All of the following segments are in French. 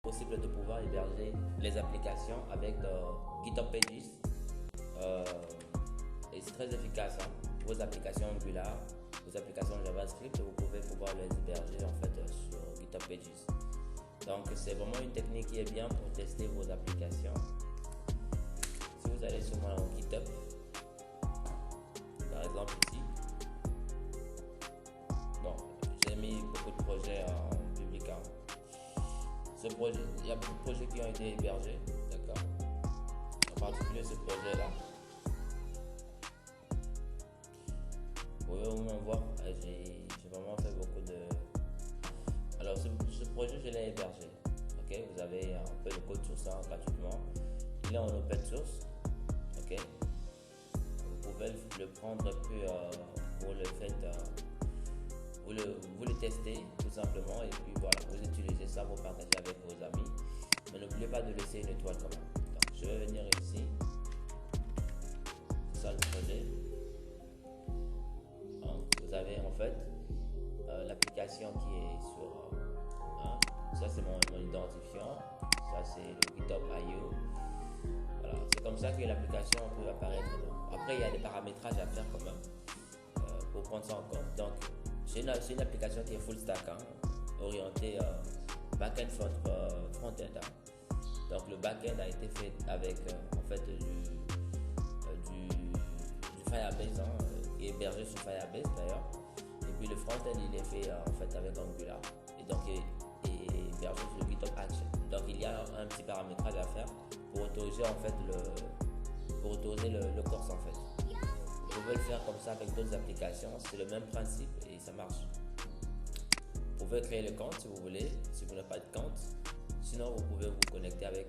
possible de pouvoir héberger les applications avec GitHub Pages. Et c'est très efficace. Vos applications Angular, vos applications JavaScript, vous pouvez pouvoir les héberger en fait sur GitHub Pages. Donc c'est vraiment une technique qui est bien pour tester vos applications. Si vous allez sur mon GitHub, par exemple ici, bon, j'ai mis beaucoup de projets en public. Ce projet, il y a beaucoup de projets qui ont été hébergés, d'accord. En particulier ce projet-là. Vous pouvez au moins voir, j'ai vraiment fait beaucoup de. Alors ce projet, je l'ai hébergé. Ok, vous avez un peu de code source gratuitement. Il est en open source. Ok, vous pouvez le prendre et puis vous le faites, vous le testez tout simplement et puis voilà, vous utilisez ça, vous partagez avec vos amis. Mais n'oubliez pas de laisser une étoile quand même. Donc je vais venir ici. C'est ça le projet. Donc, vous avez en fait l'application qui est sur ça c'est mon identifiant, ça c'est le GitHub IO. Voilà, c'est comme ça que l'application peut apparaître. Après il y a des paramétrages à faire quand même pour prendre ça en compte. Donc c'est une application qui est full stack, orientée back-end front-end. Donc le back-end a été fait avec en fait du Firebase, qui est hébergé sur Firebase d'ailleurs. Et puis le front-end il est fait en fait avec Angular. Et donc il est hébergé sur le GitHub Action. Donc il y a un petit paramétrage à faire pour autoriser en fait le course en fait. Vous pouvez le faire comme ça avec d'autres applications, c'est le même principe et ça marche. Vous pouvez créer le compte si vous voulez, si vous n'avez pas de compte. Sinon vous pouvez vous connecter avec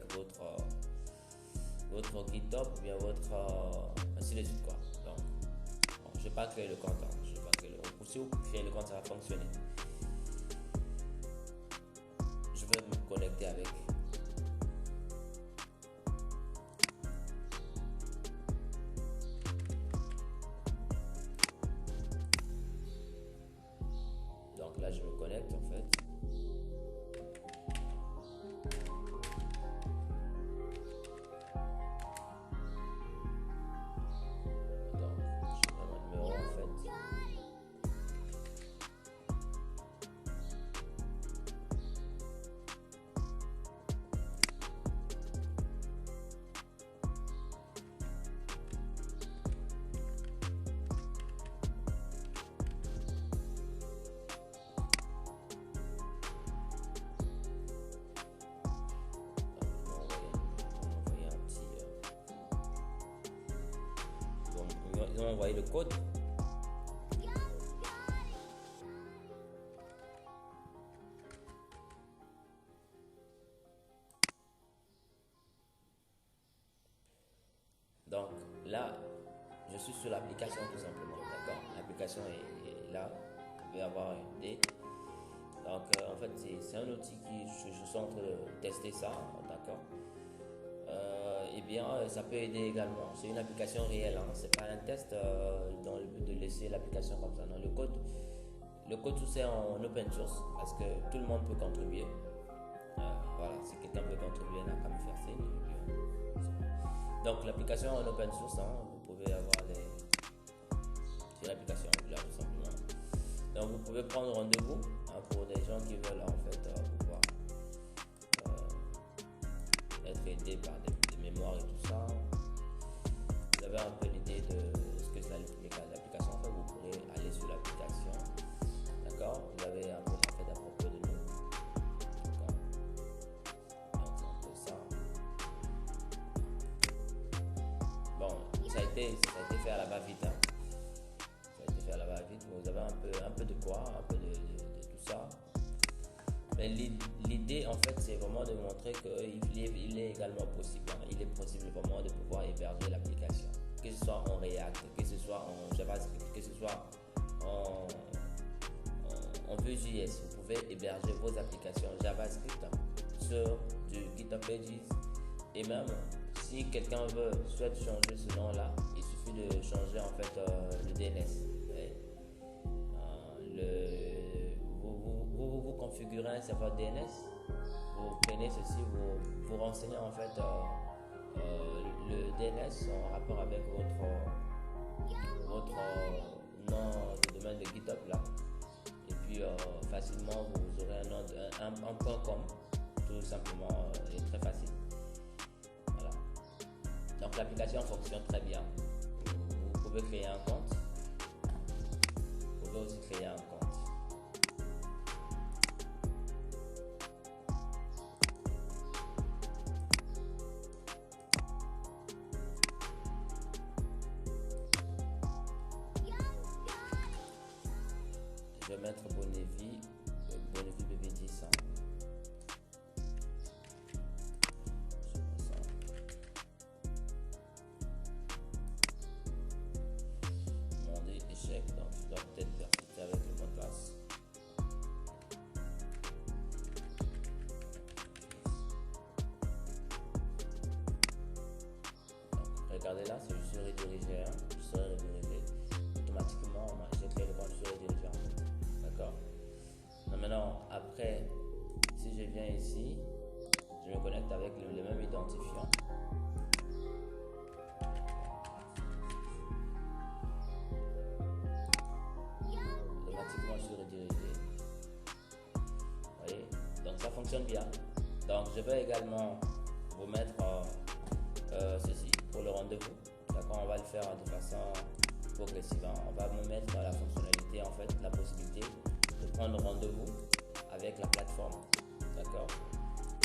votre GitHub ou bien votre ainsi de suite quoi. Donc, je ne vais pas créer le compte. Si vous créez le compte, ça va fonctionner. Je vais me connecter avec. Donc là, je me connecte en fait. Ils ont envoyé le code. Donc là, je suis sur l'application tout simplement. D'accord. L'application est là. Vous pouvez avoir une idée. Donc en fait, c'est un outil qui je suis en train de tester ça. D'accord. Eh bien, ça peut aider également. C'est une application réelle. C'est pas un test dans le but de laisser l'application comme ça. Non, le code tout c'est en open source parce que tout le monde peut contribuer. Voilà, si quelqu'un peut contribuer, n'a qu'à me faire signe. Donc l'application en open source, vous pouvez avoir c'est l'application Angular tout simplement. Donc vous pouvez prendre rendez-vous pour des gens qui veulent en fait pouvoir être aidés par des mémoires et tout ça. Vous avez un peu l'idée de ce que ça l'application fait. Vous pourrez aller sur l'application. D'accord. Vous avez un peu en fait à propos de nous. D'accord. Donc c'est un peu ça. Bon, ça a été fait à la va-vite. Ça a été fait à la va-vite. Vous avez un peu de quoi, un peu de tout ça. Mais l'idée en fait c'est vraiment de montrer qu'il est également possible. Il est possible vraiment de pouvoir héberger l'application. Que ce soit en React, que ce soit en JavaScript, que ce soit en Vue.js. Vous pouvez héberger vos applications JavaScript sur du GitHub Pages. Et même si quelqu'un souhaite changer ce nom-là, il suffit de changer en fait le DNS. Vous configurez un serveur DNS, vous prenez ceci, vous renseignez en fait le DNS en rapport avec votre nom de domaine de GitHub là. Et puis facilement vous aurez un nom un .com tout simplement et très facile. Voilà. Donc l'application fonctionne très bien. Vous pouvez créer un compte. Vous pouvez aussi créer un compte. Je vais mettre Bonnevie BB10. Demander échec, donc je dois peut-être persister avec le mot de passe. Donc, regardez là, si je suis redirigé, je serai redirigé automatiquement. J'ai créé le compte, je suis redirigé. D'accord. Maintenant, après, si je viens ici, je me connecte avec le même identifiant. Automatiquement, je suis redirigé. Vous voyez? Donc, ça fonctionne bien. Donc, je vais également vous mettre ceci pour le rendez-vous. D'accord. On va le faire de façon progressive. On va me mettre la fonctionnalité, en fait, la possibilité de prendre rendez-vous avec la plateforme. D'accord.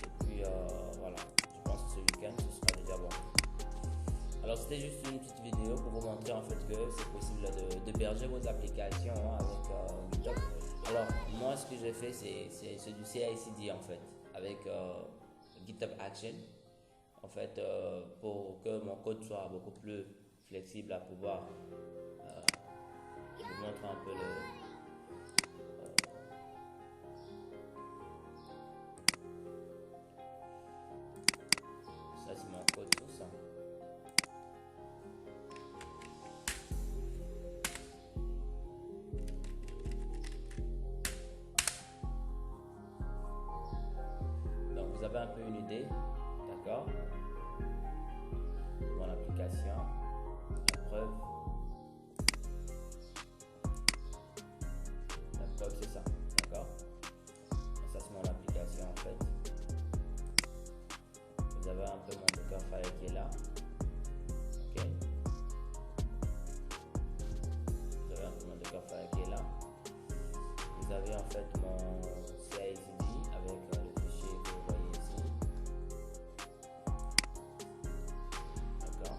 Et puis voilà, je pense que ce week-end ce sera déjà bon. Alors c'était juste une petite vidéo pour vous montrer en fait que c'est possible d'héberger vos applications avec GitHub. Alors moi ce que j'ai fait c'est du CI/CD en fait avec GitHub Action en fait pour que mon code soit beaucoup plus flexible à pouvoir vous montrer un peu ça c'est mon code tout ça. Donc vous avez un peu une idée, d'accord? Mon application, la preuve c'est ça, d'accord? Ça c'est mon application en fait. Vous avez un peu mon Dockerfile qui est là, ok? Vous avez un peu mon Dockerfile qui est là. Vous avez en fait mon CI/CD avec le fichier que vous voyez ici, d'accord?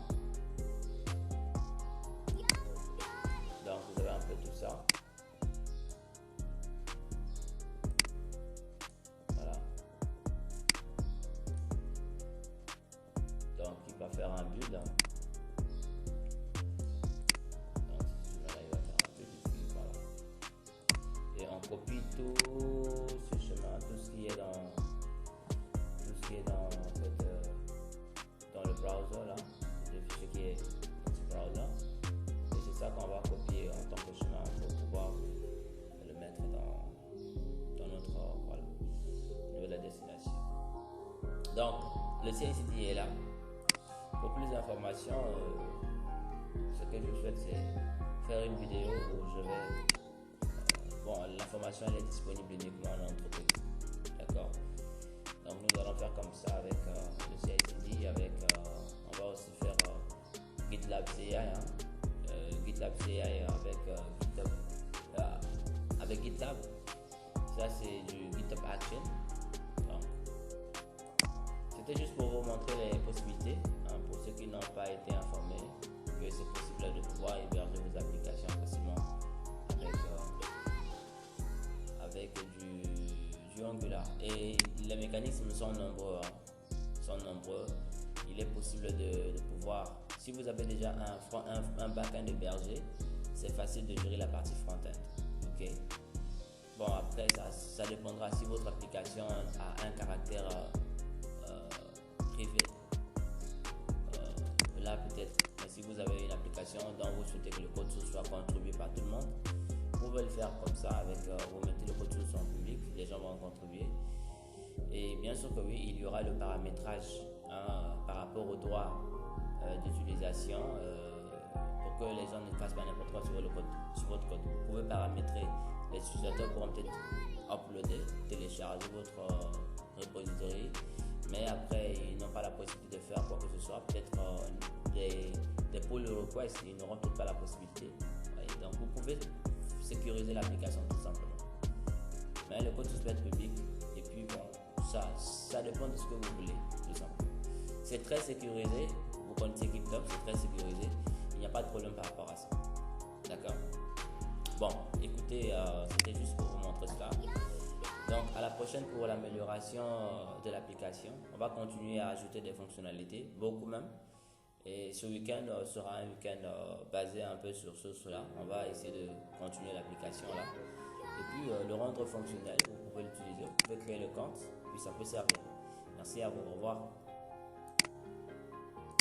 Donc vous avez un peu tout ça. Donc il va faire un build. Donc celui-là il va faire un build et puis voilà. Et on copie tout ce chemin, tout ce qui est dans en fait, dans le browser là, le fichier qui est dans ce browser. Et c'est ça qu'on va copier en tant que chemin pour pouvoir le mettre dans notre voilà, au niveau de la destination. Donc le CI/CD est là. Pour plus d'informations, ce que je souhaite c'est faire une vidéo où je vais bon, l'information elle est disponible uniquement en entreprise, d'accord? Donc nous allons faire comme ça avec le CI/CD, avec on va aussi faire GitLab CI, GitLab CI avec GitHub, avec GitLab. Ça c'est du GitHub Action. C'était juste pour vous montrer les possibilités, pour ceux qui n'ont pas été informés, que c'est possible de pouvoir héberger vos applications facilement avec du Angular. Et les mécanismes sont nombreux. Il est possible de pouvoir, si vous avez déjà un back-end hébergé, c'est facile de gérer la partie front-end. Ok. Bon, après ça dépendra si votre application a un caractère privé, là peut-être, mais si vous avez une application dont vous souhaitez que le code source soit contribué par tout le monde, vous pouvez le faire comme ça avec vous mettez le code source en public, les gens vont contribuer Et bien sûr que oui, il y aura le paramétrage par rapport aux droits d'utilisation pour que les gens ne fassent pas n'importe quoi sur votre code. Vous pouvez paramétrer, les utilisateurs pourront peut-être uploader, télécharger votre repository, mais après ils n'ont pas la possibilité de faire quoi que ce soit. Peut-être des pull requests, ils n'auront peut-être pas la possibilité. Donc vous pouvez sécuriser l'application tout simplement. Mais le code peut être public et puis bon, ça dépend de ce que vous voulez tout simplement. C'est très sécurisé, vous connaissez GitHub, c'est très sécurisé, il n'y a pas de problème par rapport à ça. D'accord? Bon, écoutez, c'était juste pour vous montrer cela. Donc à la prochaine pour l'amélioration de l'application. On va continuer à ajouter des fonctionnalités, beaucoup même. Et ce week-end sera un week-end basé un peu sur cela. On va essayer de continuer l'application là. Et puis le rendre fonctionnel, vous pouvez l'utiliser, vous pouvez créer le compte, puis ça peut servir. Merci à vous, au revoir.